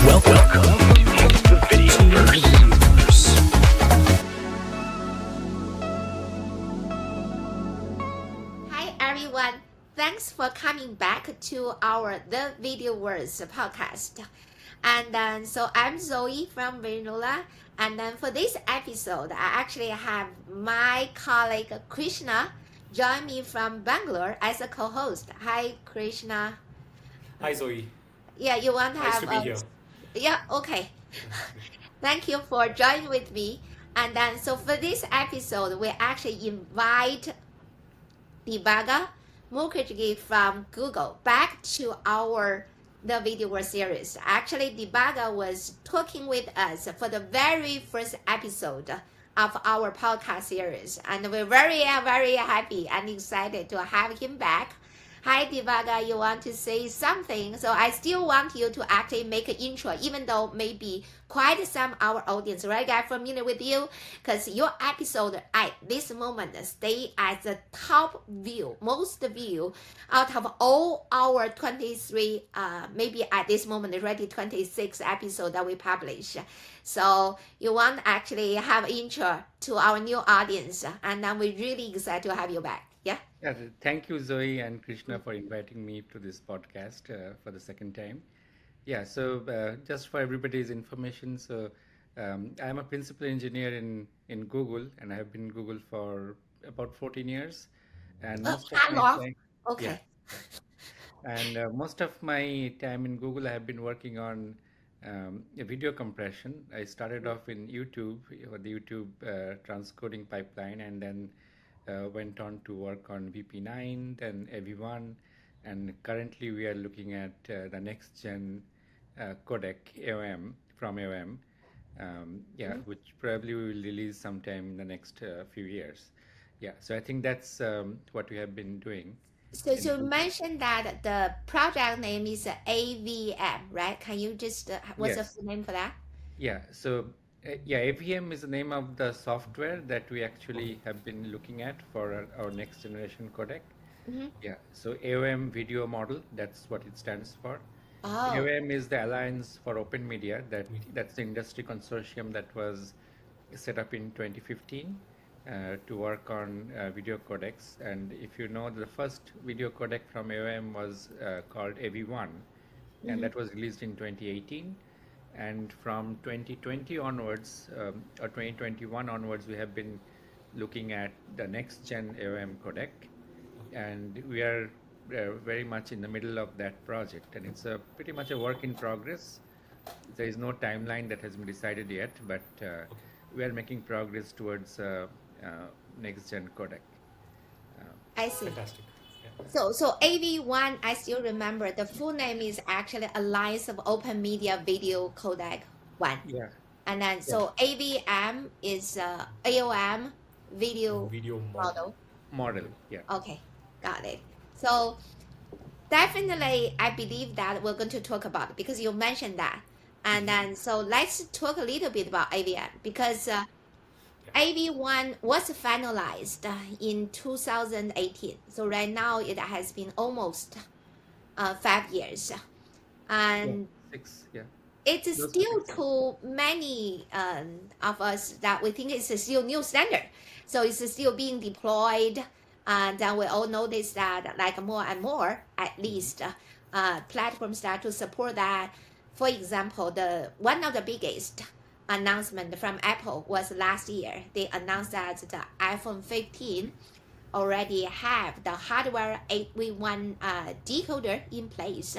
Welcome to the VideoVerse. Hi everyone, thanks for coming back to our The VideoVerse podcast. And then, so I'm Zoe from Vernola, and then for this episode, I actually have my colleague Krishna join me from Bangalore as a co-host. Hi Krishna. Hi Zoe, Yeah, you want to nice have to be a here. yeah, okay. Thank you for joining with me. And then, so for this episode, we actually invite Debargha Mukherjee from Google back to our The Video series. Actually, Debargha was talking with us for the very first episode of our podcast series, and we're very happy and excited to have him back. Hi, Debargha, you want to say something? So I still want you to actually make an intro, even though maybe quite some our audience already got familiar with you, because your episode at this moment stay at the top view, most view out of all our 23, maybe at this moment already 26 episode that we publish. So you want to actually have intro to our new audience, and I'm really excited to have you back. Yeah. Yeah, thank you, Zoe and Krishna, for inviting me to this podcast for the second time. Yeah, so just for everybody's information, so I'm a principal engineer in Google, and I have been in Google for about 14 years, and Oh, most of that my long? time, yeah, Okay. yeah. And most of my time in Google, I have been working on video compression. I started off in YouTube, the YouTube transcoding pipeline, and then went on to work on VP9, then AV1, and currently we are looking at the next gen codec AOM from AOM, yeah, Mhm. which probably we will release sometime in the next few years. Yeah, so I think that's what we have been doing So, in so you Google. mentioned that the project name is AVM, right? Can you just, what's the Yes, full name for that? yeah. So, yeah, AVM is the name of the software that we actually have been looking at for our next generation codec. Mm-hmm. Yeah. So AOM video model, that's what it stands for. Oh, AOM is the Alliance for Open Media. That's the industry consortium that was set up in 2015 to work on video codecs. And if you know, the first video codec from AOM was called AV1, and mm-hmm. that was released in 2018. And from 2020 onwards, or 2021 onwards, we have been looking at the next gen AOM codec, and we are very much in the middle of that project, and it's a pretty much a work in progress. There is no timeline that has been decided yet, but we are making progress towards next gen codec. Uh, I see. Fantastic. Yeah. So AV1, I still remember the full name is actually Alliance of Open Media Video Codec 1. yeah, And then, yeah, so AVM is AOM video Video model. model. model, yeah. Okay, got it. So definitely, I believe that we're going to talk about it because you mentioned that. And then, so let's talk a little bit about AVM because Yeah. AV1 was finalized in 2018. So right now it has been almost 5 years. Yeah, And 6, yeah, it's close to still 6 years. too many of us that we think it's still new standard. So it's still being deployed. And then we all notice that like more and more, at least, platforms start to support that. For example, the one of the biggest announcement from Apple was last year. They announced that the iPhone 15 already have the hardware 8v1 decoder in place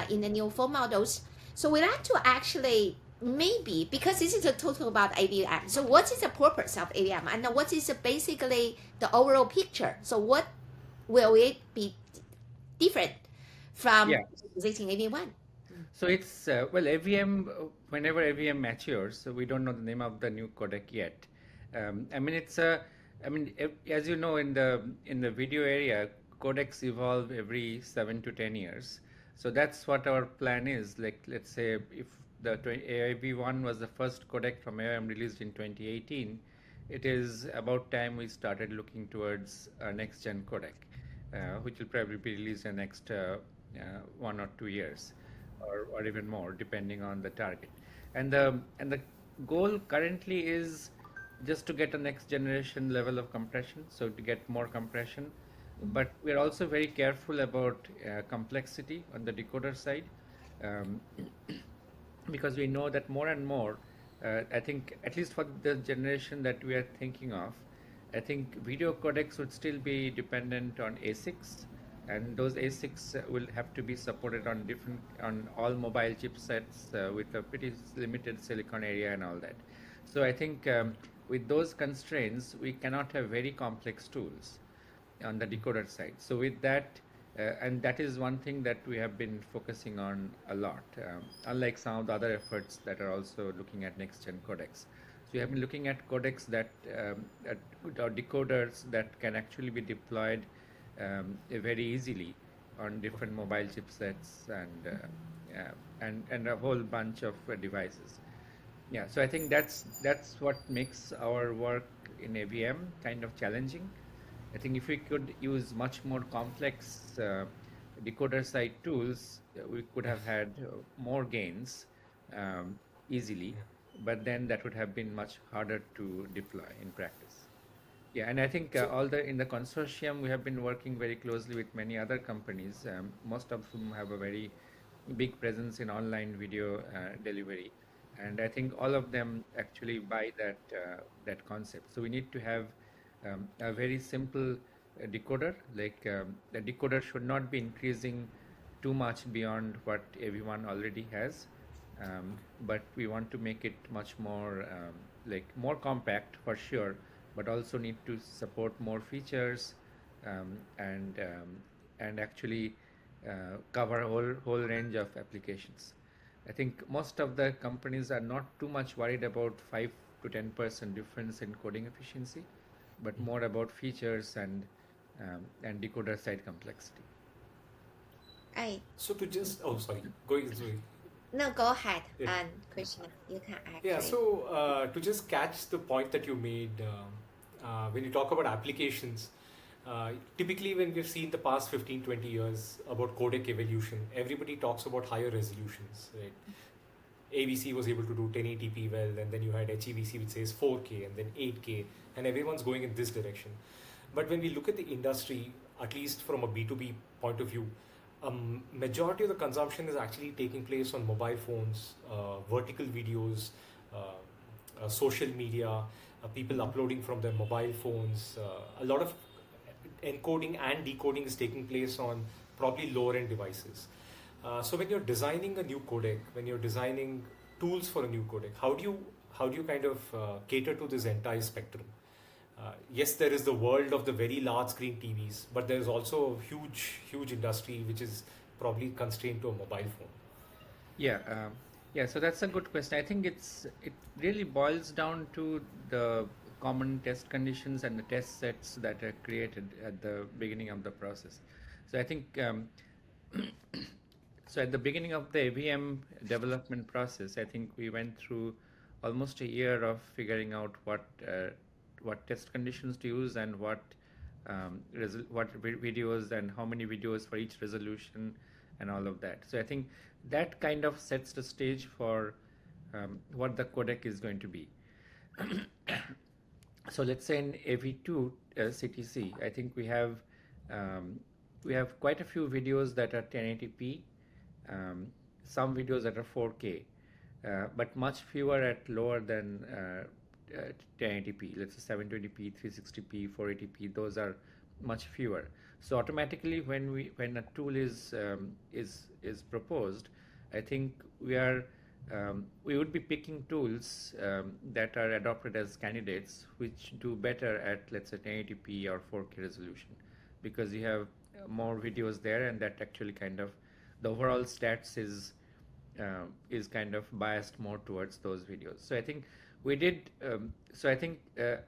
in the new phone models. So we like to actually maybe because this is a total about AVM. So what is the purpose of AVM and what is basically the overall picture? So what will it be different from Yeah. existing AV1? So it's well, AVM. Whenever AVM matures, so we don't know the name of the new codec yet. I mean, it's a. I mean, as you know, in the video area, codecs evolve every 7 to 10 years. So that's what our plan is. Like, let's say if the AV1 was the first codec from AOM released in 2018, it is about time we started looking towards a next gen codec, which will probably be released in the next 1 or 2 years. or even more, depending on the target. And the goal currently is just to get a next generation level of compression, so to get more compression. But we're also very careful about complexity on the decoder side, um, because we know that more and more, I think at least for the generation that we are thinking of, I think video codecs would still be dependent on ASICs, and those ASICs will have to be supported on all mobile chipsets with a pretty limited silicon area and all that. So I think with those constraints, we cannot have very complex tools on the decoder side. So with that, and that is one thing that we have been focusing on a lot, unlike some of the other efforts that are also looking at next-gen codecs. So we have been looking at codecs that or decoders that can actually be deployed very easily on different mobile chipsets and a whole bunch of devices. Yeah, so I think that's what makes our work in AVM kind of challenging. I think if we could use much more complex decoder side tools, we could have had more gains easily, but then that would have been much harder to deploy in practice. Yeah, and I think in the consortium, we have been working very closely with many other companies, most of whom have a very big presence in online video delivery, and I think all of them actually buy that concept. So we need to have a very simple decoder. Like the decoder should not be increasing too much beyond what everyone already has, but we want to make it much more like more compact for sure, but also need to support more features, um, and um, and actually cover a whole range of applications. I think most of the companies are not too much worried about 5 to 10% difference in coding efficiency, but more about features and decoder side complexity. I So to just, oh, sorry, going, sorry. no, go ahead, Yeah. and Krishna, you can Yeah, actually. so to just catch the point that you made, when you talk about applications, typically when we've seen the past 15, 20 years about codec evolution, everybody talks about higher resolutions, right? AVC was able to do 1080p well, and then you had HEVC which says 4K and then 8K, and everyone's going in this direction. But when we look at the industry, at least from a B2B point of view, majority of the consumption is actually taking place on mobile phones, vertical videos, social media, people uploading from their mobile phones. A lot of encoding and decoding is taking place on probably lower end devices. So when you're designing a new codec, when you're designing tools for a new codec, how do you kind of cater to this entire spectrum? Yes, there is the world of the very large screen TVs, but there's also a huge industry which is probably constrained to a mobile phone. Yeah, yeah. So that's a good question. I think it really boils down to the common test conditions and the test sets that are created at the beginning of the process. So I think so at the beginning of the AVM development process, I think we went through almost a year of figuring out what test conditions to use and what videos and how many videos for each resolution and all of that. So I think that kind of sets the stage for what the codec is going to be. So let's say in AV2 CTC, I think we have quite a few videos that are 1080p, some videos that are 4K, but much fewer at lower than 1080p. Let's say 720p, 360p, 480p. Those are much fewer. So automatically, when a tool is proposed, I think we would be picking tools that are adopted as candidates, which do better at, let's say, 1080p or 4K resolution, because you have more videos there, and that actually kind of the overall stats is kind of biased more towards those videos. So I think we did. So I think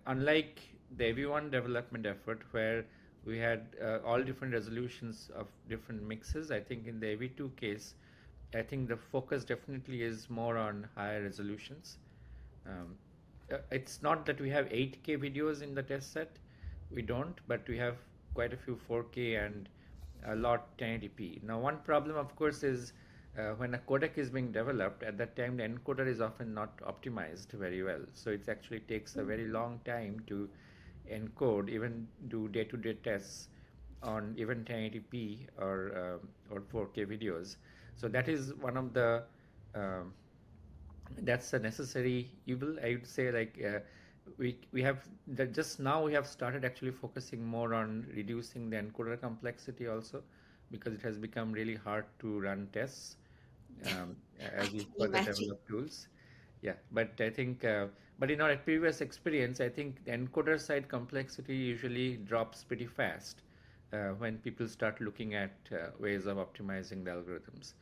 unlike the AV1 development effort, where we had all different resolutions of different mixes, I think in the AV2 case, I think the focus definitely is more on higher resolutions. It's not that we have 8K videos in the test set, we don't, but we have quite a few 4K and a lot 1080p. Now, one problem, of course, is when a codec is being developed, at that time the encoder is often not optimized very well. So it actually takes a very long time to encode, even do day-to-day tests on even 1080p or 4K videos. So that is one of the um, that's a necessary evil, I would say. Like we have that just now we have started actually focusing more on reducing the encoder complexity also, because it has become really hard to run tests I as we can further imagine. develop tools. Yeah, but I think, but in our previous experience, I think the encoder side complexity usually drops pretty fast when people start looking at ways of optimizing the algorithms.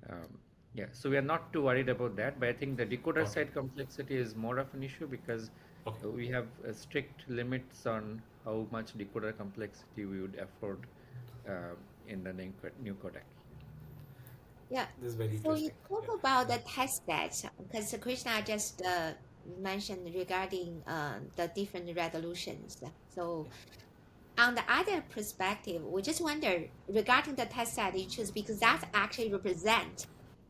Um, yeah, so we are not too worried about that, but I think the decoder Got it. side complexity is more of an issue because Okay. we have strict limits on how much decoder complexity we would afford uh, in the new codec. Yeah. This is very So you interesting. talk Yeah. about the test sets because Krishna just mentioned regarding the different resolutions. So on the other perspective, we just wonder regarding the test set you choose because that actually represent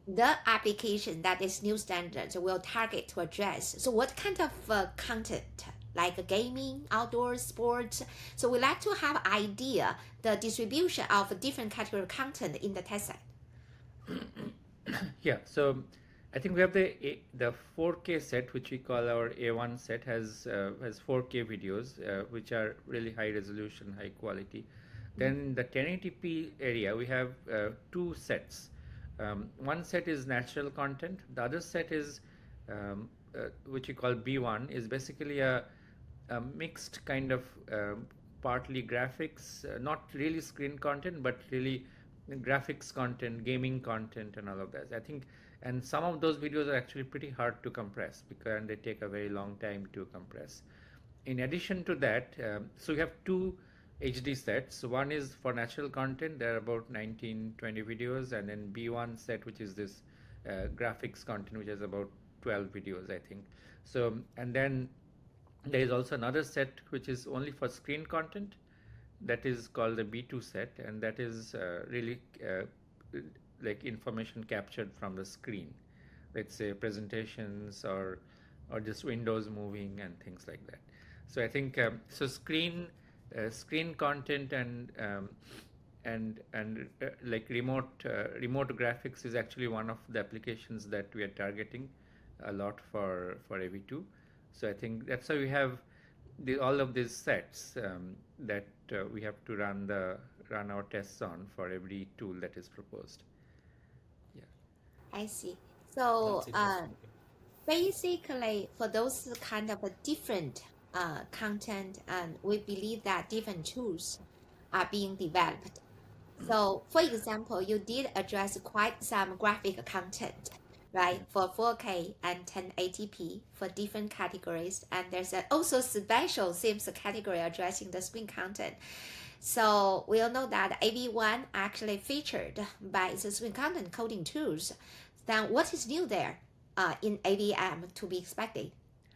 the application that this new standard will target to address. So what kind of content, like gaming, outdoor sports? So we like to have idea the distribution of different category of content in the test set. Yeah, so I think we have the 4K set, which we call our A1 set, has 4K videos, which are really high resolution, high quality. Then in the 1080p area, we have two sets. One set is natural content. The other set is which we call B1, is basically a mixed kind of partly graphics, not really screen content, but really graphics content, gaming content, and all of that. I think, and some of those videos are actually pretty hard to compress because they take a very long time to compress. In addition to that, so we have two HD sets. One is for natural content, there are about 19, 20 videos, and then B1 set, which is this graphics content, which is about 12 videos, I think. So, and then there is also another set which is only for screen content, that is called the B2 set, and that is really like information captured from the screen, let's say presentations or just windows moving and things like that. So I think so screen content and like remote graphics is actually one of the applications that we are targeting a lot for AV2. So I think that's why we have all of these sets that we have to run our tests on for every tool that is proposed. Yeah. I see. So That's interesting. basically, for those kind of a different content, and we believe that different tools are being developed. So, for example, you did address quite some graphic content, right, Yeah. for 4K and 1080p for different categories, and there's also special themes category addressing the screen content. So we all know that AV1 actually featured by the screen content coding tools. Then what is new there in AVM to be expected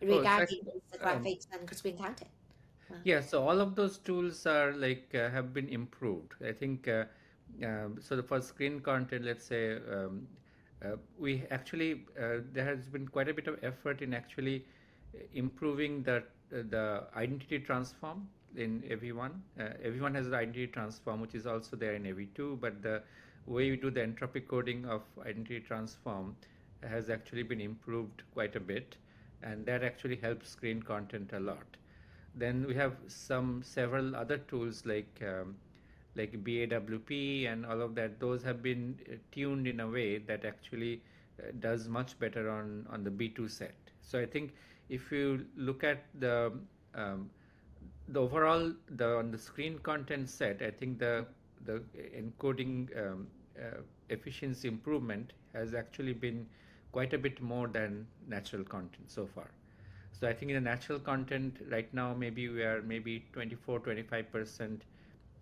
Oh, so regarding the graphics and screen content? yeah, so all of those tools are like have been improved. I think so. For screen content, let's say we actually there has been quite a bit of effort in actually improving the identity transform in everyone. Everyone has the identity transform, which is also there in AV2, but the way we do the entropy coding of identity transform has actually been improved quite a bit, and that actually helps screen content a lot. Then we have several other tools like BAWP and all of that. Those have been tuned in a way that actually does much better on the B2 set. So I think if you look at um, the overall on the screen content set, I think the encoding efficiency improvement has actually been quite a bit more than natural content so far. So I think in the natural content right now, maybe we are maybe 24-25%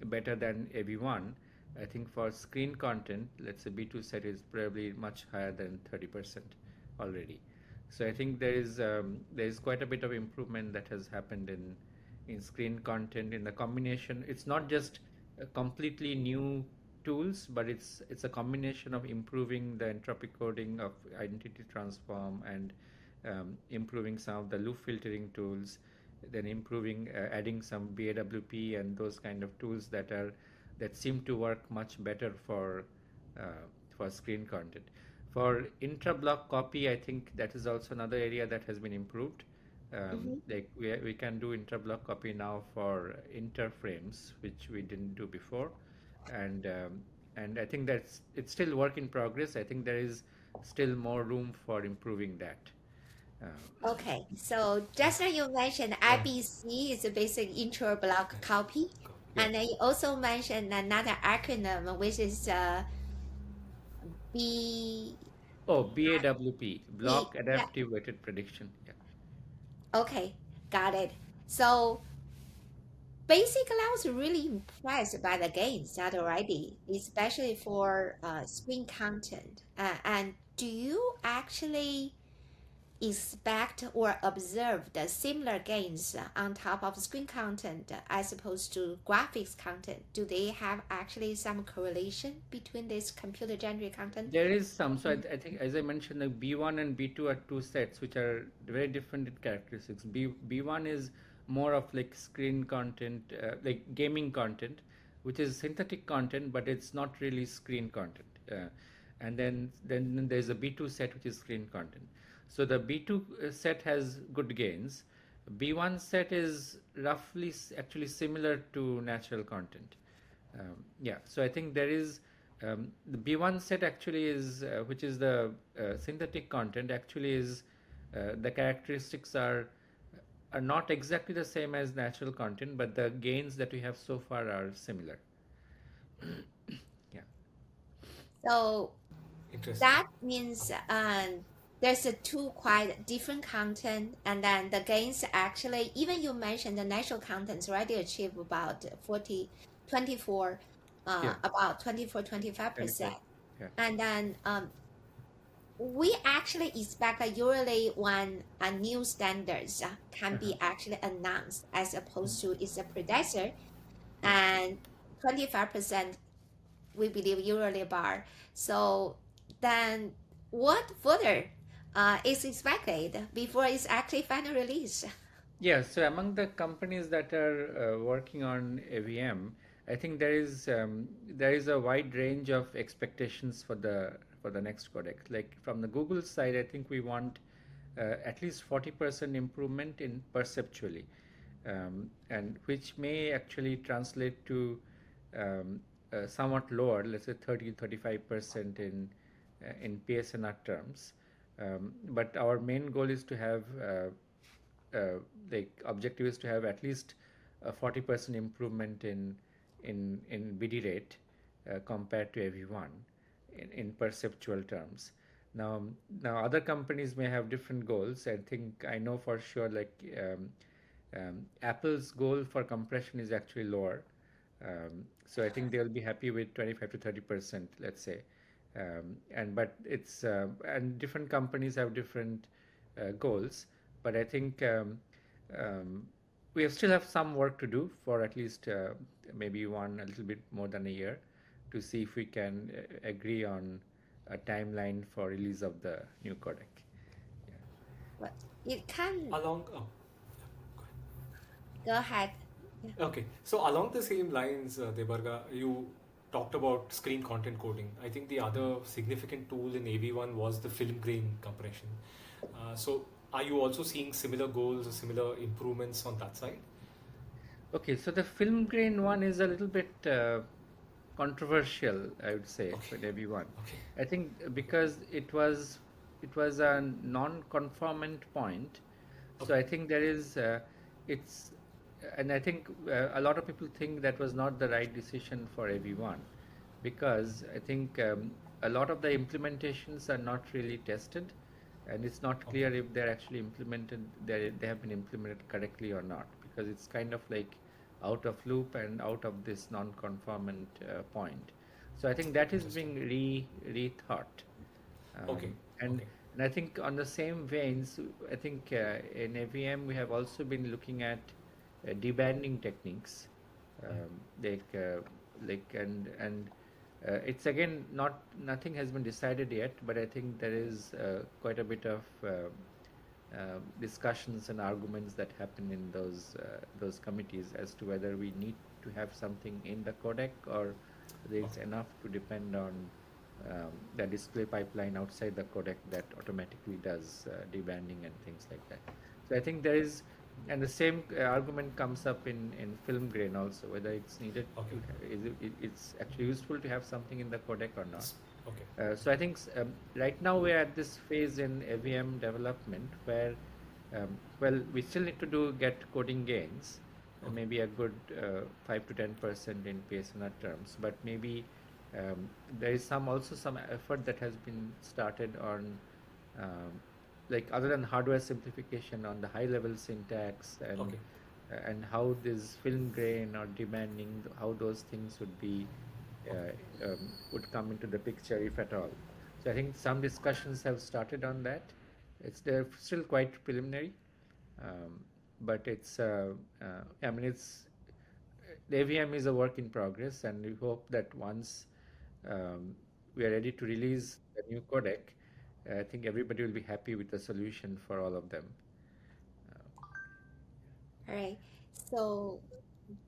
better than AV1. I think for screen content, let's say B2 set is probably much higher than 30% already. So I think there is quite a bit of improvement that has happened in screen content in the combination. It's not just a completely new tools, but it's a combination of improving the entropy coding of identity transform and improving some of the loop filtering tools, then improving adding some BAWP and those kind of tools that seem to work much better for screen content. For intra-block copy, I think that is also another area that has been improved. Like we can do intra-block copy now for interframes, which we didn't do before, and I think it's still work in progress. I think there is still more room for improving that. Okay, so just now you mentioned Yeah. IBC is a basic intro block copy, Yes. and then you also mentioned another acronym which is B Oh, BAWP, B. block Yeah. adaptive weighted prediction. Yeah. Okay, got it. So basically, I was really impressed by the gains that already, especially for screen content. And do you actually expect or observe the similar gains on top of screen content as opposed to graphics content? Do they have actually some correlation between this computer generated content? There is some. So I think, as I mentioned, like B1 and B2 are two sets which are very different in characteristics. B1 is more of like screen content, like gaming content, which is synthetic content, but it's not really screen content. And then there's a B2 set which is screen content. So the B2 set has good gains. B1 set is roughly actually similar to natural content. Yeah, so I think there is the B1 set actually is, which is the synthetic content, actually is the characteristics are not exactly the same as natural content, but the gains that we have so far are similar. Yeah. So Interesting. that means there's a two quite different content, and then the gains actually, even you mentioned the natural contents already achieve about 40, 24, Yeah. about 24, 25%. 25. Yeah. And then we actually expect that usually when a new standards can be actually announced as opposed to its a predecessor, and 25% we believe usually bar. So then what further is expected before it's actually final release? Yeah, so among the companies that are working on AVM, I think there is a wide range of expectations for the next codec. Like from the Google side, I think we want at least 40% improvement in perceptually, and which may actually translate to somewhat lower, let's say 30-35% in PSNR terms. But our main goal is to have like objective is to have at least a 40% improvement in BD rate compared to everyone in perceptual terms. Now other companies may have different goals. I think I know for sure like Apple's goal for compression is actually lower. So I think they'll be happy with 25 to 30%, let's say. And but it's and different companies have different goals, but I think we still have some work to do for at least maybe a little bit more than a year to see if we can agree on a timeline for release of the new codec. But it can Along, oh, go ahead. okay. So along the same lines, Debarga, you talked about screen content coding. I think the other significant tool in AV1 was the film grain compression. So are you also seeing similar goals or similar improvements on that side? Okay, so the film grain one is a little bit controversial, I would say, Okay. for everyone. Okay. I think because it was a non-conformant point, so Okay. I think there is it's, and I think a lot of people think that was not the right decision for everyone, because I think a lot of the implementations are not really tested, and it's not clear Okay. if they're actually implemented, they have been implemented correctly or not, because it's kind of like out of loop and out of this non-conformant point. So I think that is Interesting. being rethought. Okay. And Okay. and I think on the same veins, I think in AVM we have also been looking at debanding techniques, Mm. um, like and It's again nothing has been decided yet, but I think there is quite a bit of discussions and arguments that happen in those committees as to whether we need to have something in the codec or whether it's Okay. enough to depend on the display pipeline outside the codec that automatically does debanding and things like that. So I think there is, and the same argument comes up in film grain also, whether it's needed Okay. to, it's actually useful to have something in the codec or not. Okay. So I think right now we're at this phase in AVM development where, well, we still need to get coding gains, Okay. maybe a good 5 to 10% in PSNR terms, but maybe there is also some effort that has been started on, um, like other than hardware simplification, on the high level syntax Okay. and how this film grain or demanding, how those things would be would come into the picture if at all. So I think some discussions have started on that. They're still quite preliminary, um, but I mean, the AVM is a work in progress, and we hope that once we are ready to release the new codec, I think everybody will be happy with the solution for all of them. All right. So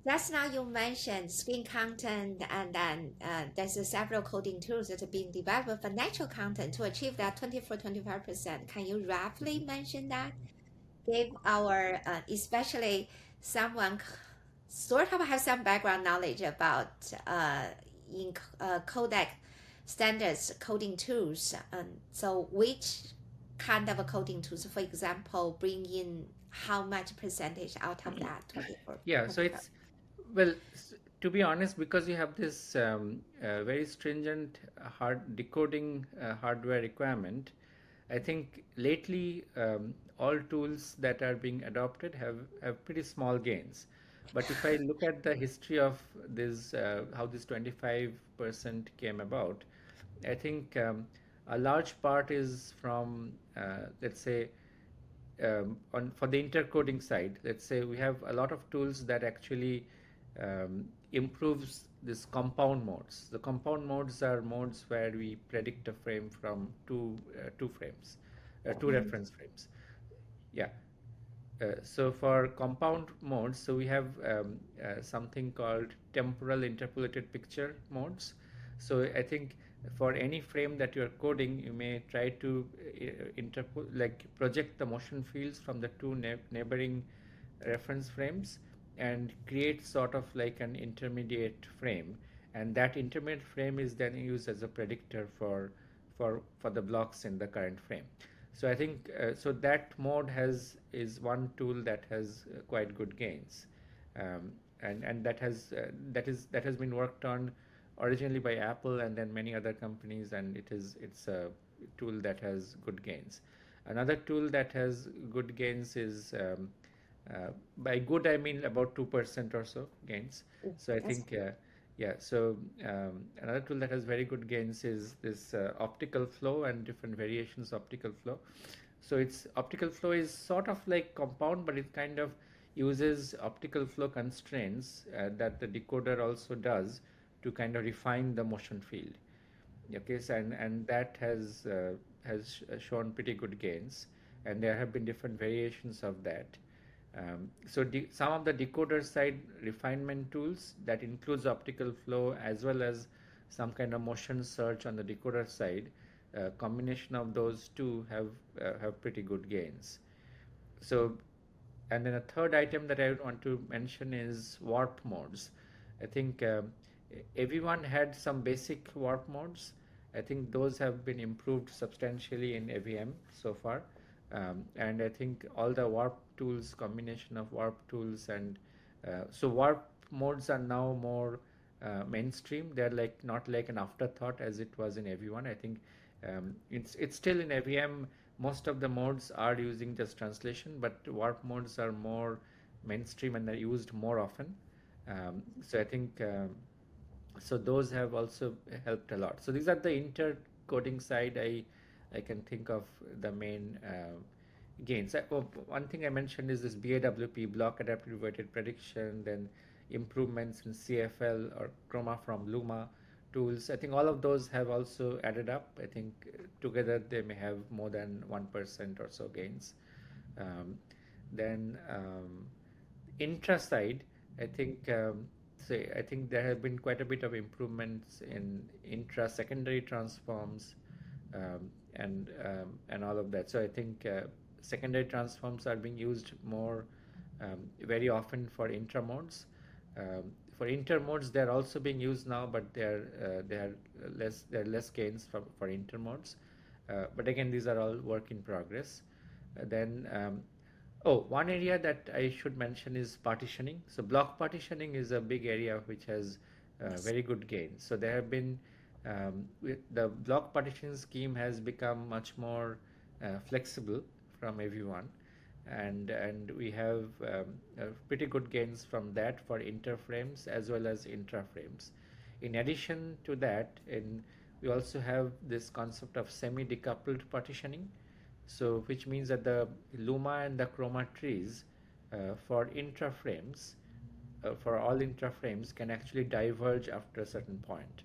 just now you mentioned screen content, and then there's several coding tools that are being developed for natural content to achieve that 24-25%. Can you roughly mention that? Give our, especially someone sort of have some background knowledge about in codec standards coding tools. So which kind of a coding tools, for example, bring in how much percentage out of that 24, Yeah, so 25? it's, well, to be honest, because you have this very stringent hard decoding hardware requirement, I think lately all tools that are being adopted have pretty small gains. But if I look at the history of this, how this 25% came about, I think a large part is from, let's say, on for the intercoding side, let's say we have a lot of tools that actually improves this compound modes. The compound modes are modes where we predict a frame from two frames, two Mhm. reference frames. Yeah. So for compound modes, so we have something called temporal interpolated picture modes. So I think for any frame that you're coding, you may try to like project the motion fields from the two neighboring reference frames and create sort of like an intermediate frame, and that intermediate frame is then used as a predictor for the blocks in the current frame. So I think so that mode is one tool that has quite good gains, and that has been worked on originally by Apple and then many other companies, and it's a tool that has good gains. Another tool that has good gains is by good I mean about 2% or so gains. So I That's think yeah. So another tool that has very good gains is this optical flow and different variations of optical flow. So its optical flow is sort of like compound, but it kind of uses optical flow constraints that the decoder also does to kind of refine the motion field. Okay, so and that has shown pretty good gains, and there have been different variations of that. So some of the decoder side refinement tools that includes optical flow as well as some kind of motion search on the decoder side, combination of those two have pretty good gains. So, and then a third item that I would want to mention is warp modes. I think everyone had some basic warp modes. I think those have been improved substantially in AVM so far. And I think all the warp tools, combination of warp tools and so warp modes are now more mainstream. They're like not like an afterthought as it was in AV1. I think it's still in AVM. Most of the modes are using just translation, but warp modes are more mainstream and they're used more often. So I think so those have also helped a lot. So these are the intercoding side. I can think of the main gains. One thing I mentioned is this BAWP, block adaptive weighted prediction, then improvements in CFL or chroma from Luma tools. I think all of those have also added up. I think together they may have more than 1% or so gains. Um, then intra side, I think I think there have been quite a bit of improvements in intra secondary transforms and all of that. So I think secondary transforms are being used more very often for intra modes. For inter modes, they're also being used now, but they're less gains for inter modes. But again, these are all work in progress. Then one area that I should mention is partitioning. So block partitioning is a big area which has very good gains. So there have been the block partitioning scheme has become much more flexible from AV1, and we have pretty good gains from that for interframes as well as intraframes. In addition to that, we also have this concept of semi-decoupled partitioning, so which means that the luma and the chroma trees for intraframes, for all intraframes, can actually diverge after a certain point.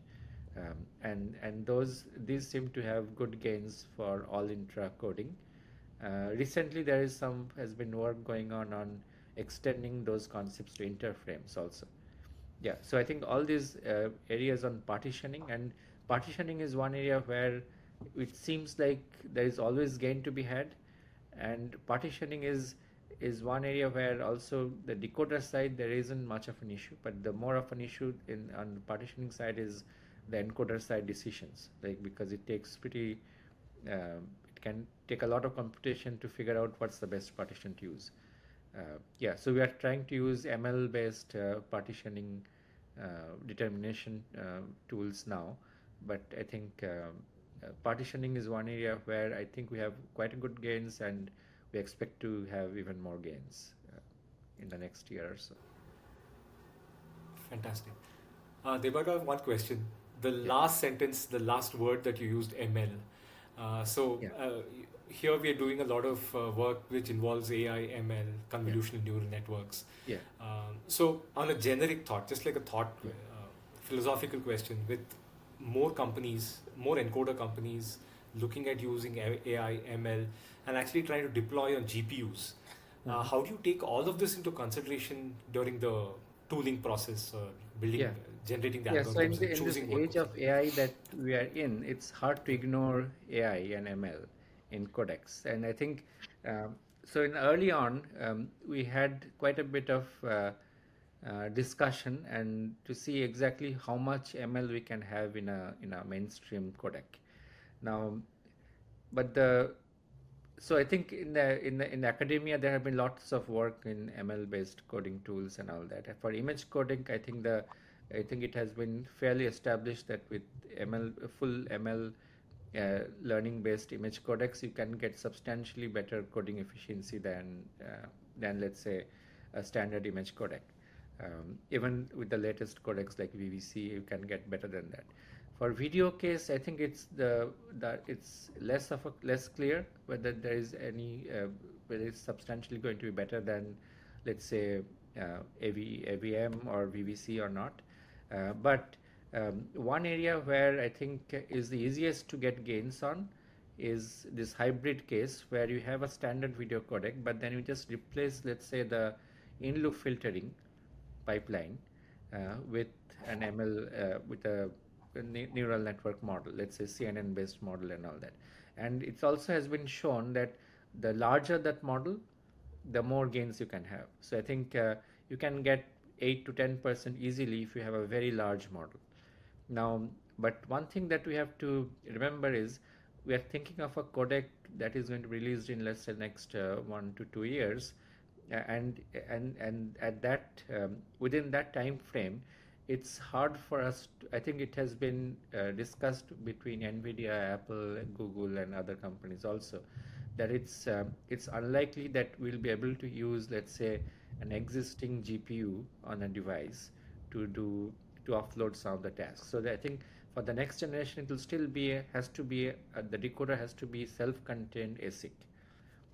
And these seem to have good gains for all intra coding. Recently, has been work going on extending those concepts to interframes also. Yeah, so I think all these areas on partitioning, and partitioning is one area where it seems like there is always gain to be had, and partitioning is one area where also the decoder side there isn't much of an issue, but the more of an issue on the partitioning side is the encoder side decisions, like because it takes it can take a lot of computation to figure out what's the best partition to use. So we are trying to use ML based partitioning determination tools now, but I think partitioning is one area where I think we have quite a good gains, and we expect to have even more gains in the next year or so. Fantastic. Debargha, I have one question. The last sentence, the last word that you used, ML. Here we are doing a lot of work which involves AI, ML, convolutional neural networks. Yeah. So on a generic thought, just like a thought, philosophical question, with more companies, more encoder companies looking at using AI, ML, and actually trying to deploy on GPUs, how do you take all of this into consideration during the tooling process or building, generating the algorithms So in and this choosing what age goes of AI that we are in, it's hard to ignore AI and ML in codecs. And I think so. In early on, we had quite a bit of discussion and to see exactly how much ML we can have in a mainstream codec. Now, but so I think in academia there have been lots of work in ML based coding tools and all that. For image coding, I think it has been fairly established that with full ML learning based image codecs, you can get substantially better coding efficiency than let's say a standard image codec. Even with the latest codecs like VVC, you can get better than that. For video case, I think it's it's less clear whether there is whether it's substantially going to be better than, let's say, AVM or VVC or not. But one area where I think is the easiest to get gains on is this hybrid case where you have a standard video codec, but then you just replace, let's say, the in-loop filtering pipeline with an ML with a neural network model, let's say CNN based model and all that. And it also has been shown that the larger that model, the more gains you can have. So I think you can get 8 to 10% easily if you have a very large model. Now, but one thing that we have to remember is we are thinking of a codec that is going to be released in, let's say, next 1 to 2 years, and at that within that time frame, it's hard for us I think it has been discussed between NVIDIA, Apple, Google, and other companies also, that it's unlikely that we'll be able to use, let's say, an existing GPU on a device to offload some of the tasks. So I think for the next generation, it will still be the decoder has to be self-contained ASIC.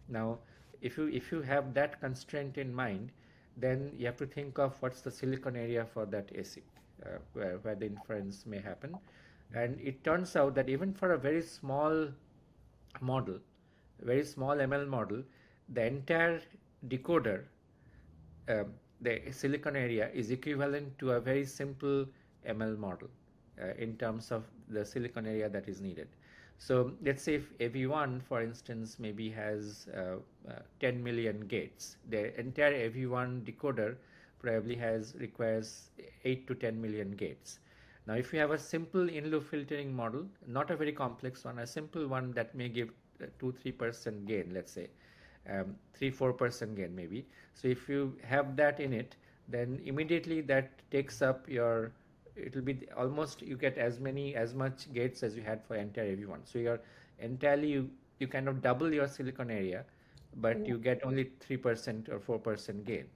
Now, if you have that constraint in mind, then you have to think of what's the silicon area for that ASIC. where the inference may happen. And it turns out that even for a very small model, very small ML model, the entire decoder, um, the silicon area is equivalent to a very simple ML model in terms of the silicon area that is needed. So let's say if AV1, for instance, maybe has 10 million gates, the entire AV1 decoder probably requires 8 to 10 million gates. Now, if you have a simple in-loop filtering model, not a very complex one, a simple one that may give 2-3% gain, let's say, 3-4% gain maybe. So if you have that in it, then immediately that takes up your, it will be almost, you get as much gates as you had for entire AV1. So you're entirely, you kind of double your silicon area, but you get only 3% or 4% gain.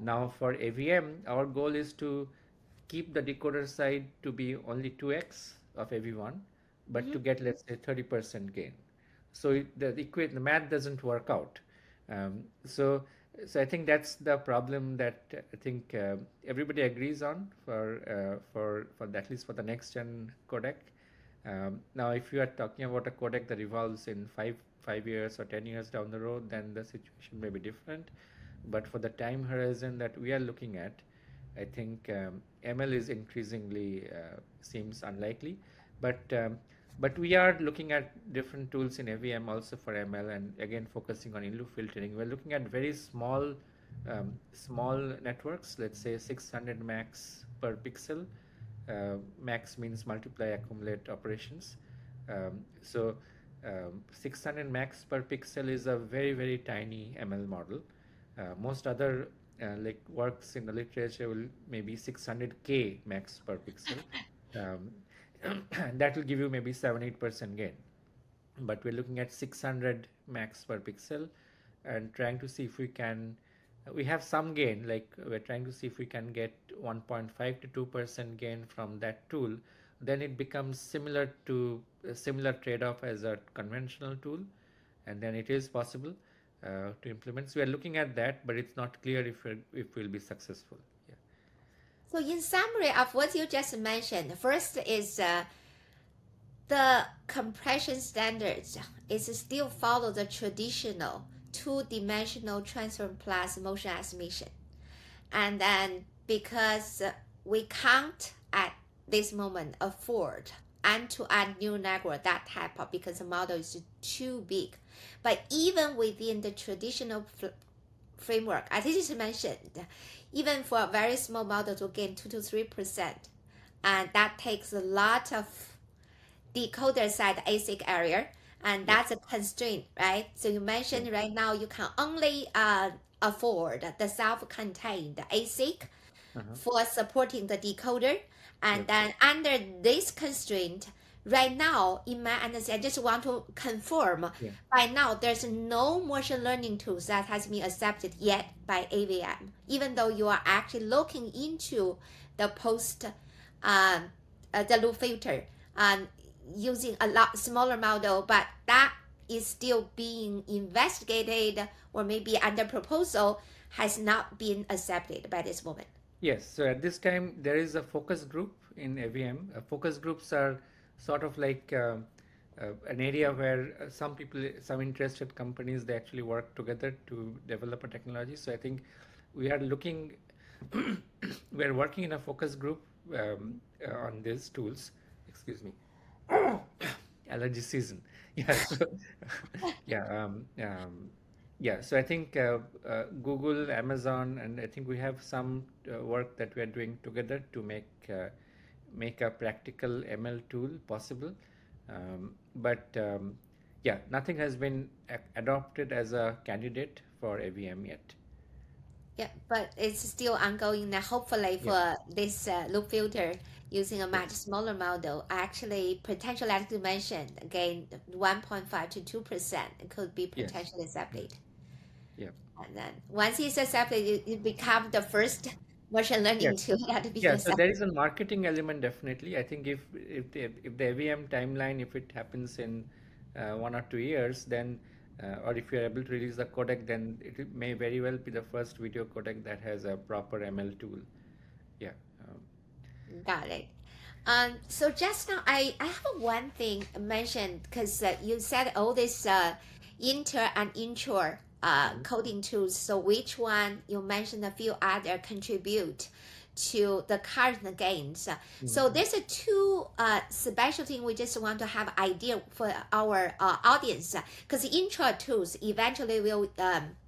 Now for AVM, our goal is to keep the decoder side to be only 2x of AV1, but to get, let's say, 30% gain. So the math doesn't work out. So I think that's the problem that I think everybody agrees on for at least for the next gen codec. Now, if you are talking about a codec that evolves in 5 years or 10 years down the road, then the situation may be different. But for the time horizon that we are looking at, I think ML is increasingly seems unlikely. But we are looking at different tools in AVM also for ML, and again focusing on in-loop filtering. We're looking at very small networks, let's say 600 max per pixel. Max means multiply, accumulate operations. So 600 max per pixel is a very tiny ML model. Most other like works in the literature will maybe 600K max per pixel. That will give you maybe 7-8% gain. But we're looking at 600 max per pixel and trying to see if we have some gain, like we're trying to see if we can get 1.5 to 2% gain from that tool. Then it becomes similar trade-off as a conventional tool, and then it is possible to implement. So we are looking at that, but it's not clear if we'll be successful. Yeah. So in summary of what you just mentioned, first is the compression standards is still follow the traditional two-dimensional transform plus motion estimation. And then because we can't at this moment afford end-to-end neural network that type of, because the model is too big. But even within the traditional framework, as I just mentioned, even for a very small model to gain 2 to 3%, and that takes a lot of decoder side ASIC area, and that's a constraint, right? So you mentioned right now you can only afford the self-contained ASIC for supporting the decoder, and then under this constraint, right now, in my understanding, I just want to confirm, right now there's no machine learning tools that has been accepted yet by AVM, even though you are actually looking into the the loop filter using a lot smaller model, but that is still being investigated or maybe under proposal, has not been accepted by this moment. Yes, so at this time there is a focus group in AVM. Focus groups are sort of like an area where some interested companies, they actually work together to develop a technology. So I think we are looking, we are working in a focus group on these tools. Excuse me. Allergy season. Yeah. So, yeah. So I think Google, Amazon, and I think we have some work that we are doing together to make a practical ML tool possible. Yeah, nothing has been adopted as a candidate for AVM yet. Yeah, but it's still ongoing now. Hopefully, for this loop filter using a much smaller model, actually potentially, as you mentioned, again, 1.5 to 2% could be potentially accepted. Yeah. And then once it's accepted, it becomes the first machine learning tool that be accepted. So there is a marketing element definitely. I think if the AVM timeline, if it happens in 1 or 2 years, then or if you're able to release the codec, then it may very well be the first video codec that has a proper ML tool. Yeah. Got it. So just now, I have one thing mentioned because you said all this inter and intro Mhm. coding tools. So which one you mentioned a few other contribute to the current gains. So Mhm. there's a two special thing we just want to have idea for our audience because intro tools eventually will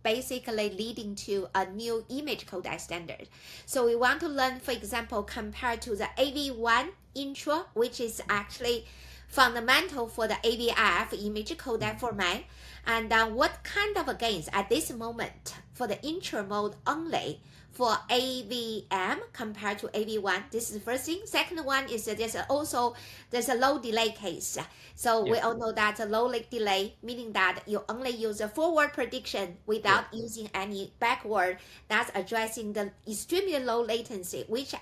basically leading to a new image codec standard. So we want to learn, for example, compared to the AV1 intro, which is actually fundamental for the AVIF image codec Mhm. format, and what kind of gains at this moment for the intro mode only for AVM compared to AV1. This is the first thing. Second one is there's a low delay case. So Yeah, we all know that a low delay, meaning that you only use a forward prediction yeah, without using any backward. That's addressing the extremely low latency, which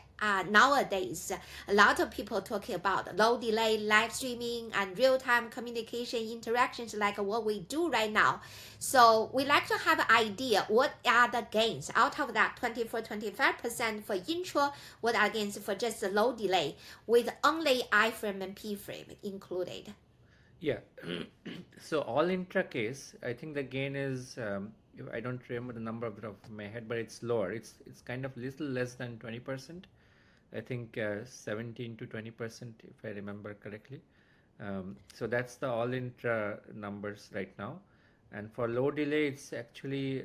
nowadays a lot of people talking about low delay live streaming and real-time communication interactions like what we do right now. So we like to have an idea what are the gains out of that 24-25% for intro, what are gains for just the low delay with only iframe and pframe included. yeah. So all intra case, I think the gain is I don't remember the number off the top of my head, but it's lower. It's kind of little less than 20%. I think 17 to 20%, if I remember correctly. So that's the all intra numbers right now. And for low delay, it's actually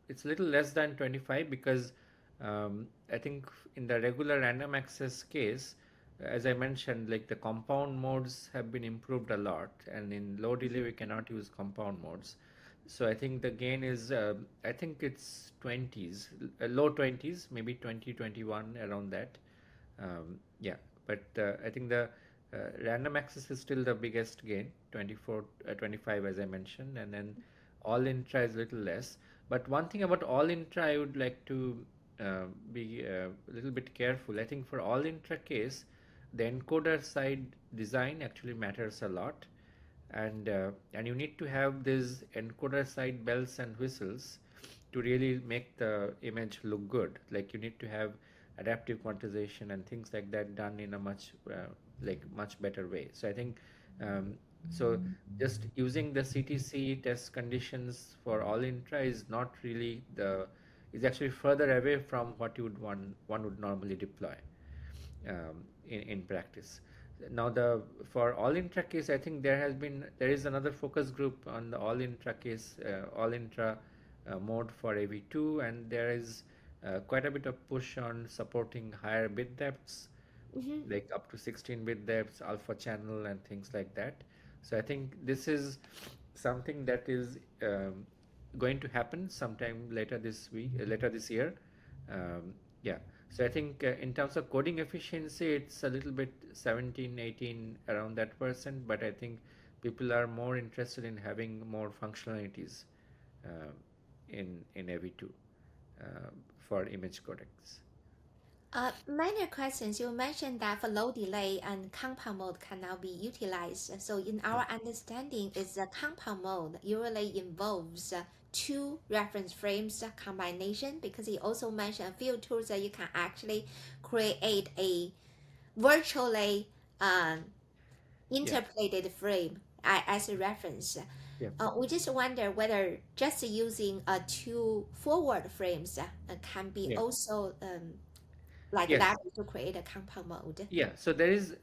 it's a little less than 25 because I think in the regular random access case, as I mentioned, like the compound modes have been improved a lot, and in low delay we cannot use compound modes. So I think the gain is I think it's 20s, low 20s, maybe 20, 21 around that. Yeah, but I think the random access is still the biggest gain, 24, 25 as I mentioned, and then all intra is a little less. But one thing about all intra, I would like to be a little bit careful. I think for all intra case, the encoder side design actually matters a lot, and you need to have these encoder side bells and whistles to really make the image look good. Like you need to have adaptive quantization and things like that done in a much better way. So I think um, so just using the CTC test conditions for all intra is not really the is actually further away from what you would one would normally deploy in practice. Now the for all intra case, I think there is another focus group on the all intra case, all intra mode for AV2, and there is quite a bit of push on supporting higher bit depths, Mm-hmm. like up to 16 bit depths, alpha channel, and things like that. So I think this is something that is going to happen sometime later this year. Yeah. So I think in terms of coding efficiency, it's a little bit 17, 18 around that percent, but I think people are more interested in having more functionalities uh, in AV2 for image codecs. Minor questions. You mentioned that for low delay and compound mode can now be utilized. So in our understanding, is the compound mode usually involves two reference frames combination because he also mentioned a few tools that you can actually create a virtually um, Yeah, interpolated frame as a reference. yeah, We just wonder whether just using two forward frames can be yeah. also like Yes. that to create a compound mode. Yeah, so there is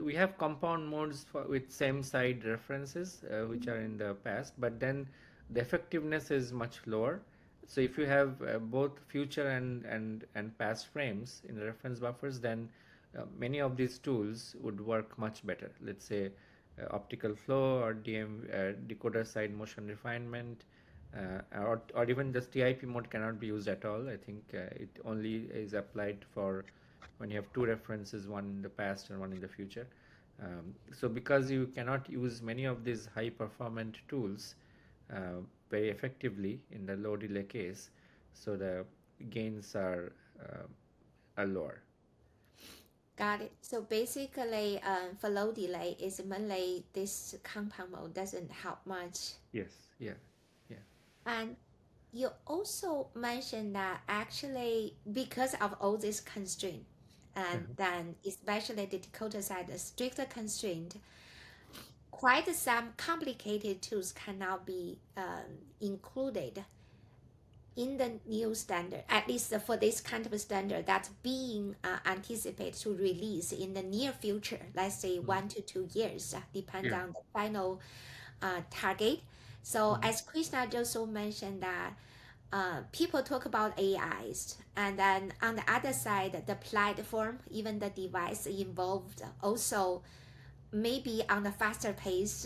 we have compound modes with same side references which are in the past, but then the effectiveness is much lower. So if you have both future and past frames in the reference buffers, then many of these tools would work much better. Let's say optical flow or decoder side motion refinement, or even just TIP mode cannot be used at all. I think it only is applied for when you have two references, one in the past and one in the future. So because you cannot use many of these high performant tools very effectively in the low delay case, so the gains are lower. Got it. So basically, for low delay, is mainly this compound mode doesn't help much. Yes, yeah, yeah, And you also mentioned that actually because of all this constraint, and then especially the decoder side, stricter constraint, quite some complicated tools cannot be included in the new standard, at least for this kind of standard that's being anticipated to release in the near future, let's say 1 to 2 years, depends Yeah. on the final target. So as Krishna also mentioned that people talk about AIs, and then on the other side, the platform, even the device involved, also maybe on a faster pace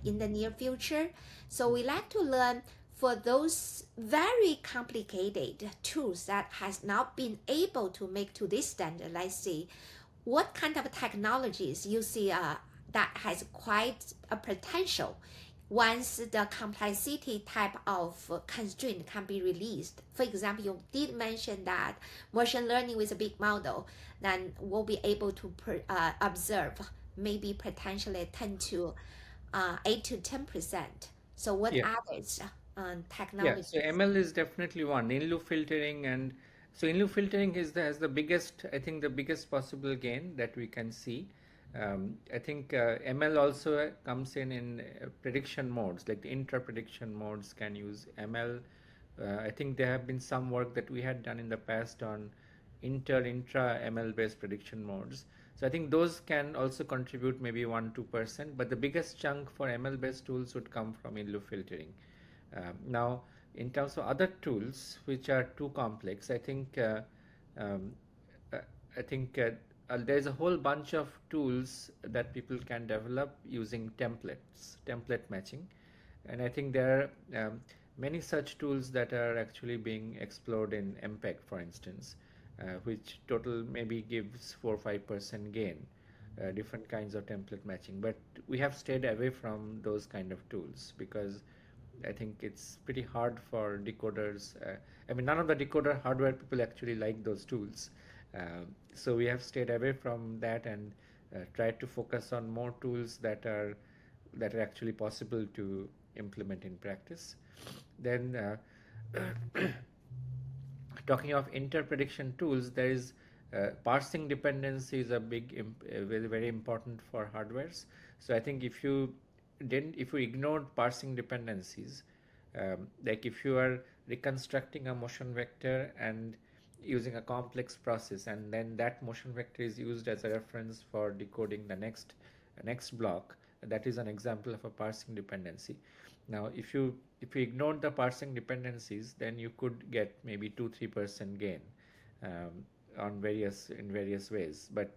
in the near future. So we like to learn for those very complicated tools that has not been able to make to this standard. Let's see what kind of technologies you see that has quite a potential once the complexity type of constraint can be released. For example, you did mention that machine learning with a big model, then we'll be able to observe maybe potentially 10 to 8 to 10%. So what Yeah. others Yeah, so technologies? ML is definitely one. In-loop filtering, and so in-loop filtering has the biggest, I think the biggest possible gain that we can see. I think ML also comes in prediction modes, like the intra-prediction modes can use ML. I think there have been some work that we had done in the past on intra ML based prediction modes. So I think those can also contribute maybe 1-2%, but the biggest chunk for ML based tools would come from in-loop filtering. Now, in terms of other tools which are too complex, um, uh, I think there's a whole bunch of tools that people can develop using template matching, and I think there are many such tools that are actually being explored in MPEG, for instance, which total maybe gives 4 or 5% gain. Different kinds of template matching, but we have stayed away from those kind of tools because I think it's pretty hard for decoders. I mean, none of the decoder hardware people actually like those tools. So we have stayed away from that and tried to focus on more tools that are actually possible to implement in practice. Then, talking of interprediction tools, there is parsing dependency is a very very important for hardwares. So I think if you ignored parsing dependencies, like if you are reconstructing a motion vector and using a complex process, and then that motion vector is used as a reference for decoding the next block, that is an example of a parsing dependency. Now if you ignored the parsing dependencies, then you could get maybe 2-3% gain in various ways, but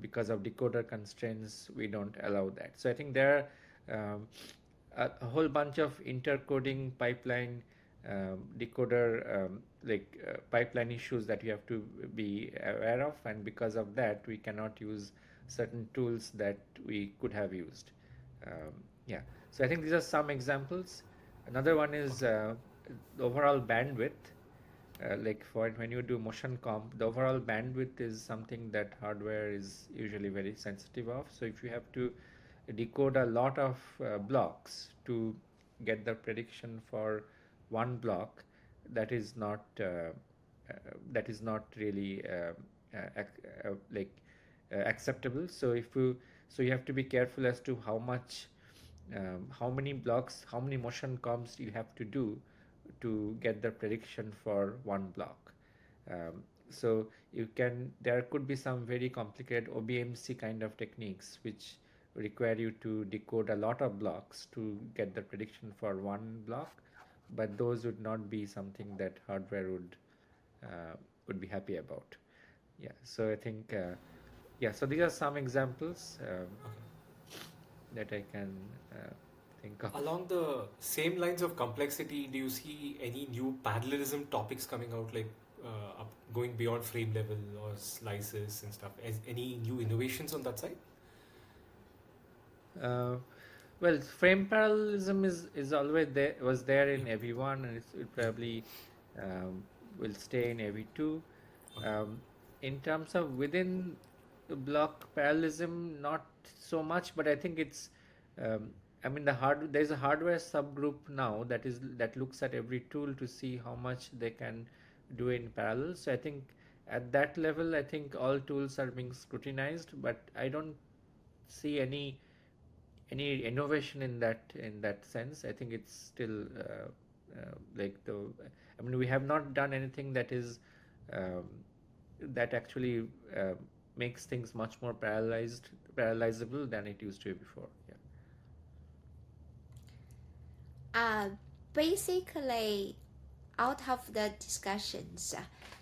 because of decoder constraints we don't allow that. So I think there are a whole bunch of intercoding pipeline decoder pipeline issues that we have to be aware of, and because of that we cannot use certain tools that we could have used. Yeah, so I think these are some examples. Another one is the overall bandwidth. Like for when you do motion comp, the overall bandwidth is something that hardware is usually very sensitive of. So if you have to decode a lot of blocks to get the prediction for one block, that is not really acceptable. So you have to be careful as to how many blocks, how many motion comps you have to do to get the prediction for one block. So there could be some very complicated OBMC kind of techniques which require you to decode a lot of blocks to get the prediction for one block, but those would not be something that hardware would be happy about. Yeah, so I think so these are some examples that I can think of. Along the same lines of complexity, do you see any new parallelism topics coming out, like going beyond frame level or slices and stuff? Any new innovations on that side? Uh, well, frame parallelism is always there, was there in AV1, and it probably um, will stay in AV2. Okay. In terms of within the block parallelism, not so much, but I think um, I mean there's a hardware subgroup now that looks at every tool to see how much they can do in parallel. So I think at that level, I think all tools are being scrutinized, but I don't see any innovation in that sense. I think it's still like the. I mean, we have not done anything that is um, that actually makes things much more parallelizable than it used to be before. Yeah. Uh, Basically, out of the discussions,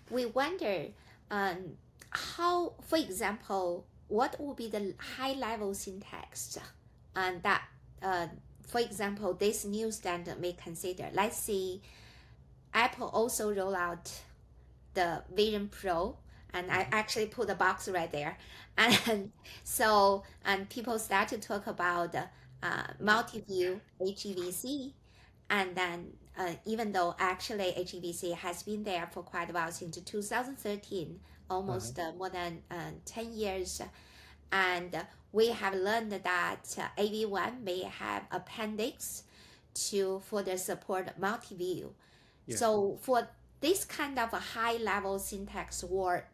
we wonder um, how, for example, what would be the high level syntax and that, uh, for example, this new standard may consider. Let's see, Apple also roll out the Vision Pro, and I actually put the box right there. And so, and people start to talk about multi-view HEVC, and then even though actually HEVC has been there for quite a while since 2013, Uh-huh. almost more than 10 years, and we have learned that AV1 may have appendix to further support multi-view. Yeah. So for this kind of a high level syntax or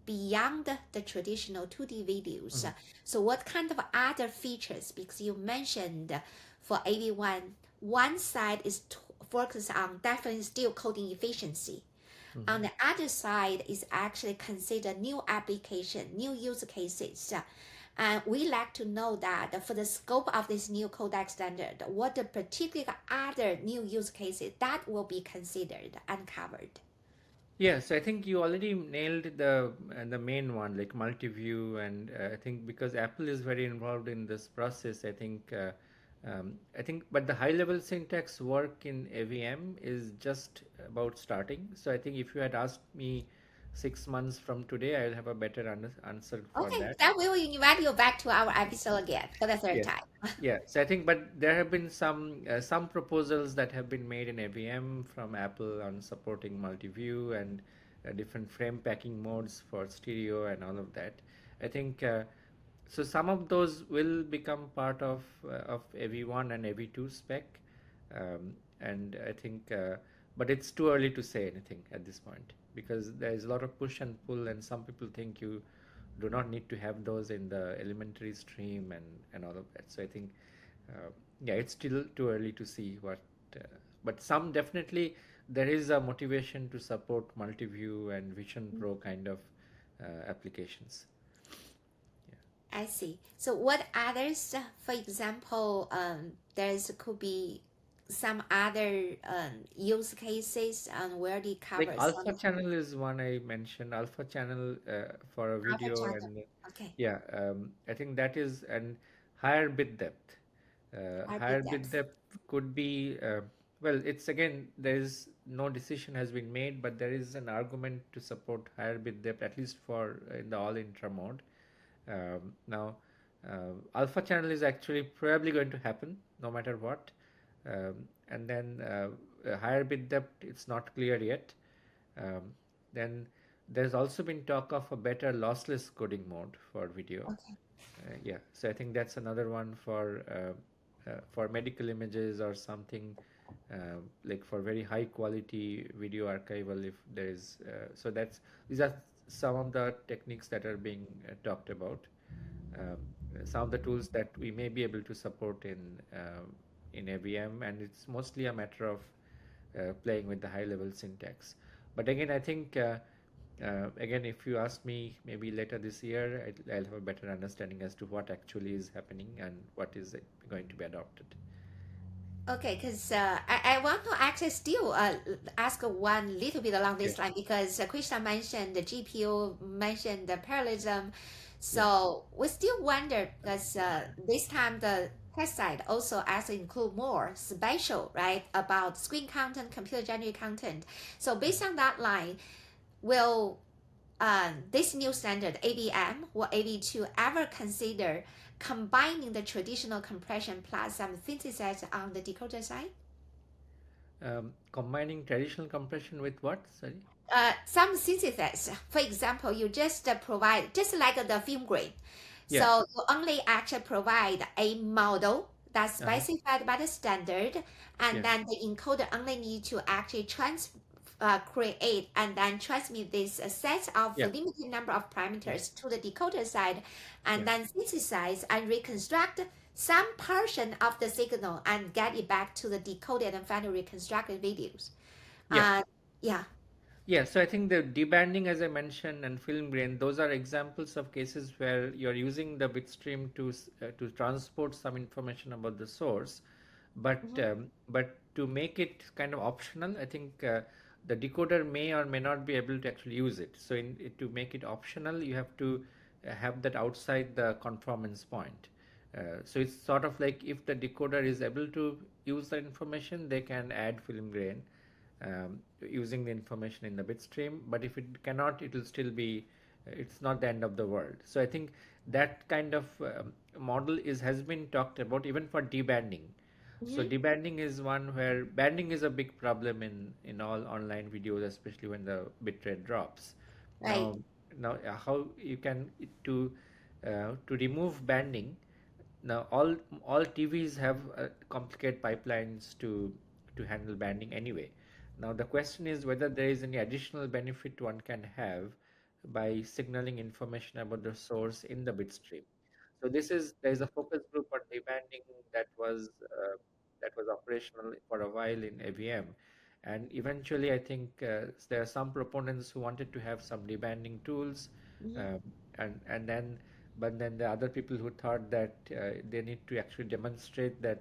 beyond the traditional 2D videos, Mhm. so what kind of other features? Because you mentioned for AV1, one side is focused on definitely still coding efficiency. On Mhm. the other side is actually consider new application, new use cases. And we like to know that for the scope of this new codec standard, what the particular other new use cases that will be considered and covered. Yes, I think you already nailed the main one, like multi-view, and I think because Apple is very involved in this process, I think, but the high-level syntax work in AVM is just about starting. So I think if you had asked me 6 months from today, I'll have a better answer for Okay, that. then we will invite you back to our episode again for the third Yes. time. Yeah. So I think, but there have been some proposals that have been made in AVM from Apple on supporting multi-view and different frame packing modes for stereo and all of that. I think so. Some of those will become part of AV1 and AV2 spec, and I think, but it's too early to say anything at this point because there is a lot of push and pull, and some people think you do not need to have those in the elementary stream and all of that. So I think, yeah, it's still too early to see what, uh, but some definitely there is a motivation to support multi-view and Vision Pro kind of applications. Yeah. I see. So what others, for example, there's could be some other use cases where it Like covers alpha some channel is one I mentioned, alpha channel for a other video, channel. and Okay, yeah, I think that is an higher bit depth. hybrid Higher bit depth. depth could be, well, it's again, there is no decision has been made, but there is an argument to support higher bit depth, at least for in the all intra mode. Now, alpha channel is actually probably going to happen no matter what. And then a higher bit depth, it's not clear yet. Um, then there's also been talk of a better lossless coding mode for video. Okay. Yeah, so I think that's another one for medical images or something, like for very high quality video archival. If there is, so that's these are some of the techniques that are being talked about. Um, some of the tools that we may be able to support in AVM, and it's mostly a matter of playing with the high level syntax. But again, I think again, if you ask me maybe later this year, I'll have a better understanding as to what actually is happening and what is going to be adopted. Okay, because I want to actually still ask one little bit along Yeah, this line because Krishna mentioned the GPU, mentioned the parallelism. yeah, So we still wonder because this time the test side also actually include more special, right, about screen content, computer generated content. So based on that line, will this new standard AVM or AV2 ever consider combining the traditional compression plus some synthesis on the decoder side? combining traditional compression with what? Sorry. Some synthesis, for example, you just provide, just like the film grain. Yeah. So you only actually provide a model that's Uh-huh. specified by the standard, Yeah. and then the encoder only need to actually create and then transmit this set of Yeah, limited number of yeah, parameters to the decoder side, and yeah, then synthesize and reconstruct some portion of the signal and get it back to the decoded and finally reconstructed videos. yeah. Yeah. Yeah, so I think the debanding, as I mentioned, and film grain, those are examples of cases where you're using the bitstream to transport some information about the source, Mhm. but to make it kind of optional, I think the decoder may or may not be able to actually use it. So to make it optional, you have to have that outside the conformance point. So it's sort of like if the decoder is able to use the information, they can add film grain using the information in the bit stream. But if it cannot, it will still be, it's not the end of the world. So I think that kind of model has been talked about even for debanding. So Mhm. debanding is one where banding is a big problem in all online videos, especially when the bitrate drops. Right. Now, how you can to remove banding. Now all TVs have complicated pipelines to handle banding anyway. Now the question is whether there is any additional benefit one can have by signaling information about the source in the bit stream. So there is a focus group on debanding that was operational for a while in AVM, and eventually I think there are some proponents who wanted to have some debanding tools, Mhm. um, and then but then the other people who thought that they need to actually demonstrate that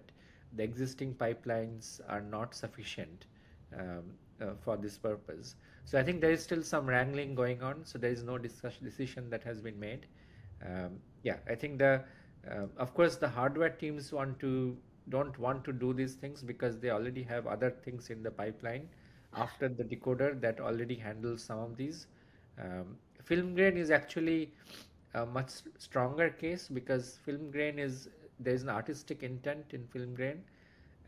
the existing pipelines are not sufficient um, for this purpose. So I think there is still some wrangling going on. So there is no decision that has been made. Yeah, I think of course, the hardware teams don't want to do these things because they already have other things in the pipeline after the decoder that already handles some of these. Film grain is actually a much stronger case because film grain is there is an artistic intent in film grain,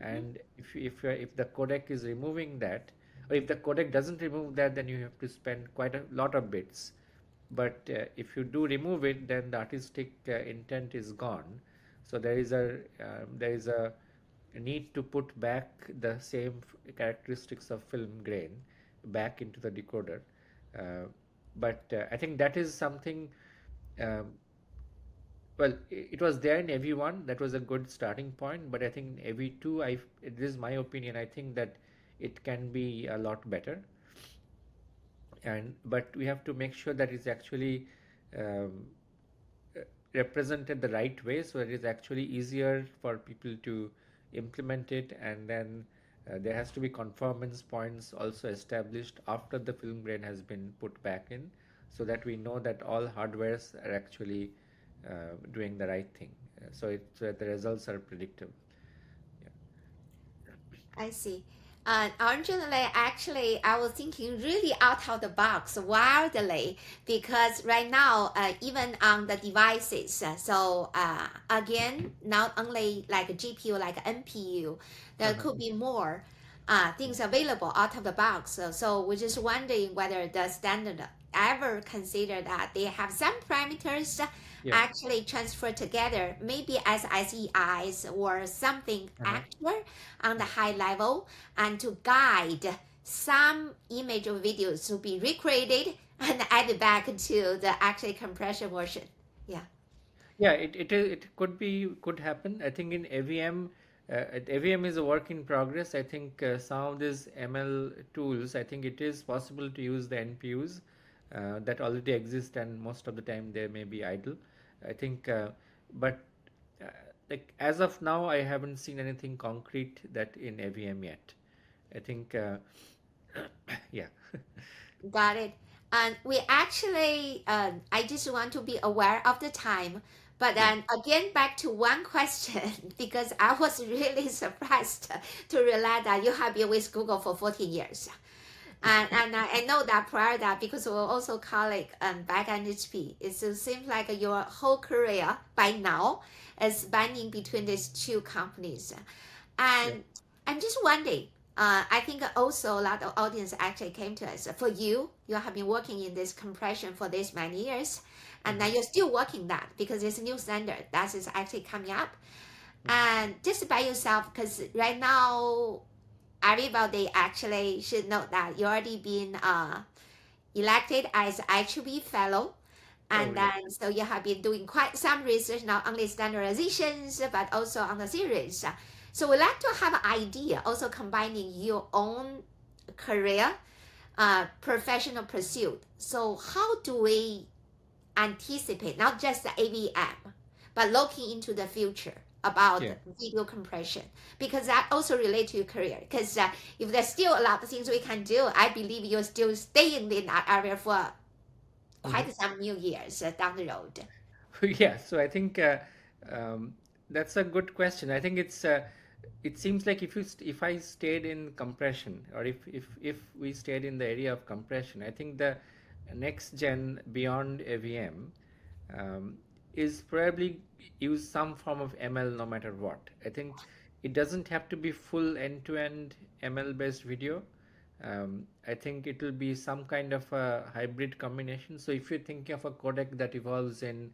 Mhm. and if the codec is removing that, or if the codec doesn't remove that, then you have to spend quite a lot of bits. But if you do remove it, then the artistic intent is gone. So there is a need to put back the same characteristics of film grain back into the decoder. Uh, but I think that is something. Um, well, it was there in AV1. That was a good starting point. But I think in AV2, it is my opinion. I think that it can be a lot better, and but we have to make sure that it's actually um, uh, represented the right way, so it is actually easier for people to implement it, and then there has to be conformance points also established after the film grain has been put back in, so that we know that all hardwares are actually doing the right thing, so that the results are predictable. Yeah. I see. Originally, actually, I was thinking really out of the box wildly because right now, even on the devices, again, not only like a GPU, like a NPU, there Uh-huh. could be more things available out of the box. So we're just wondering whether the standard ever consider that they have some parameters Yeah. actually transfer together, maybe as SEIs or something Uh-huh. actual on the Yeah. high level, and to guide some image or videos to be recreated and added back to the actual compression version. Yeah. Yeah, it could happen. I think in AVM, AVM is a work in progress. I think some of these ML tools, I think it is possible to use the NPUs that already exist, and most of the time they may be idle. I think, but uh, like as of now, I haven't seen anything concrete that in AVM yet. I think, yeah, Got it. And we actually, I just want to be aware of the time. But yeah, then again, back to one question, because I was really surprised to realize that you have been with Google for 14 years. And I know that prior to that, because we're also colleague back at HP, it seems like your whole career by now is spanning between these two companies. yeah. And I'm just wondering, I think also a lot of audience actually came to us. For you, you have been working in this compression for this many years, and now Mm-hmm, you're still working that because it's a new standard that is actually coming up. mm-hmm, And just by yourself, because right now everybody actually should know that you already been elected as HB fellow. And yeah. then, so you have been doing quite some research, not only standardizations, but also on the series. So we like to have an idea, also combining your own career, professional pursuit. So how do we anticipate not just the AVM, but looking into the future about Yeah. video compression? Because that also relates to your career. Because if there's still a lot of things we can do, I believe you're still staying in that area for quite some new years down the road. Yeah, so I think um, that's a good question. I think it seems like if I stayed in compression, or if we stayed in the area of compression, I think the next gen beyond AVM um, is probably use some form of ML no matter what. I think it doesn't have to be full end-to-end ML based video. I think it will be some kind of a hybrid combination. So if you're thinking of a codec that evolves in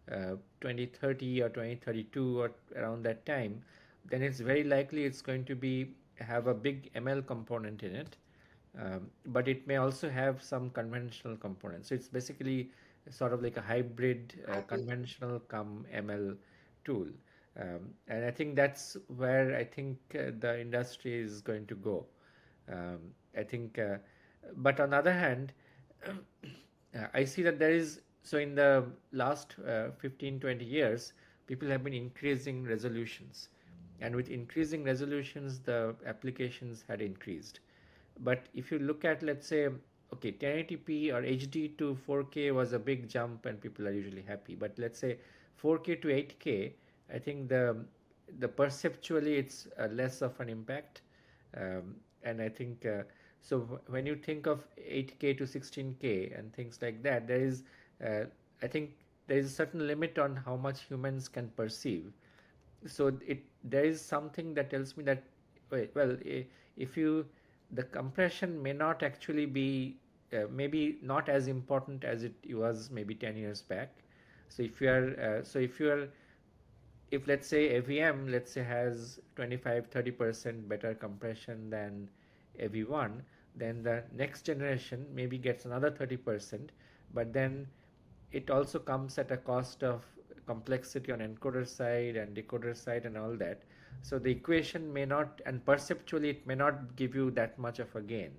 2030 or 2032 or around that time, then it's very likely it's going to be have a big ML component in it, but it may also have some conventional components. So it's basically sort of like a hybrid conventional come ML tool. And I think that's where I think the industry is going to go. Um, I think, but on the other hand, I see that there is, so in the last 15, 20 years, people have been increasing resolutions. And with increasing resolutions, the applications had increased. But if you look at, let's say, okay, 1080p or HD to 4K was a big jump and people are usually happy. But let's say 4K to 8K, I think the perceptually it's less of an impact. And I think so when you think of 8K to 16K and things like that, there is I think there is a certain limit on how much humans can perceive. So there is something that tells me that well, if you the compression may not actually be maybe not as important as it was maybe 10 years back. So if let's say AVM let's say has 25-30% better compression than AV1, then the next generation maybe gets another 30%, but then it also comes at a cost of complexity on encoder side and decoder side and all that. So the equation may not, and perceptually it may not give you that much of a gain.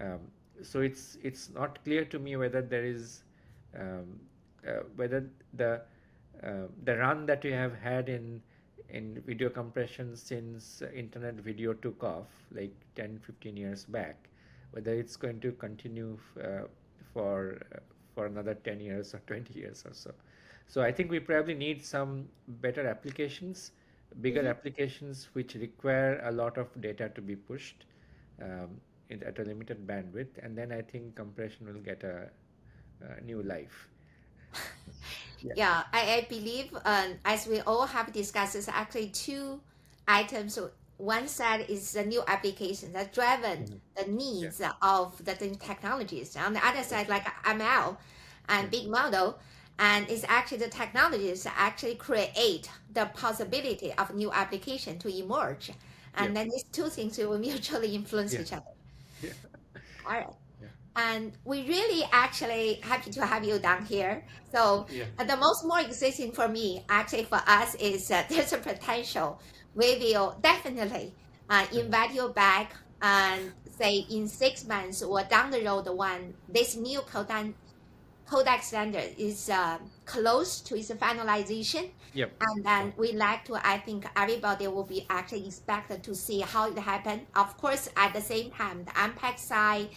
Um, so it's not clear to me whether there is whether the run that we have had in video compression since internet video took off like 10-15 years back, whether it's going to continue for for another 10 years or 20 years or so. So I think we probably need some better applications, bigger applications which require a lot of data to be pushed at a limited bandwidth, and then I think compression will get a new life. Yeah, I believe, as we all have discussed, there's actually two items. So one side is the new applications that driven the needs of the technologies. On the other side, like ML and big model, and it's actually the technologies that actually create the possibility of new application to emerge. And then these two things will mutually influence each other. Yeah. All right. And we really actually happy to have you down here. So the most more exciting for me, actually for us, is there's a potential we will definitely invite you back and say in 6 months or down the road when this new codec standard is close to its finalization. Yep. And then we like to, I think everybody will be actually expected to see how it happened. Of course, at the same time, the MPEG side,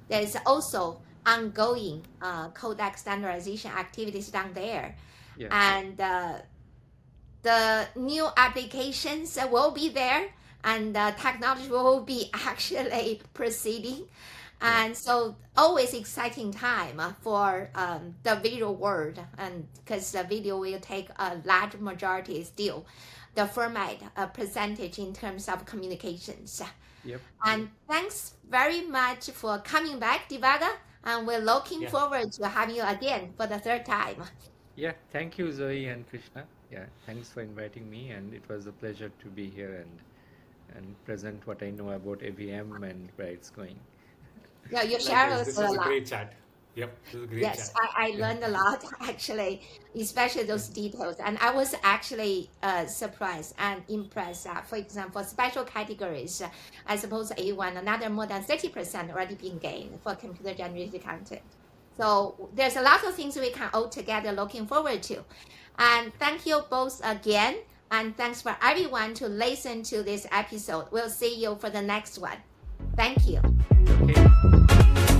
there's also ongoing codec standardization activities down there. Yeah. And the new applications will be there and the technology will be actually proceeding. And so always exciting time for the video world, and because the video will take a large majority still the format percentage in terms of communications. Yep. And thanks very much for coming back, Debargha, and we're looking forward to having you again for the third time. Yeah, thank you, Zoe and Krishna. Yeah, thanks for inviting me, and it was a pleasure to be here and present what I know about AVM and where it's going. Yeah, you share Likewise, this also a was a lot. great chat. Yep, this was a great Yes, chat. I Yeah. learned a lot actually, especially Yeah. those details. And I was actually surprised and impressed that, for example, special categories, I suppose A1, another more than 30% already been gained for computer generated content. So there's a lot of things we can all together looking forward to. And thank you both again. And thanks for everyone to listen to this episode. We'll see you for the next one. Thank you. Okay.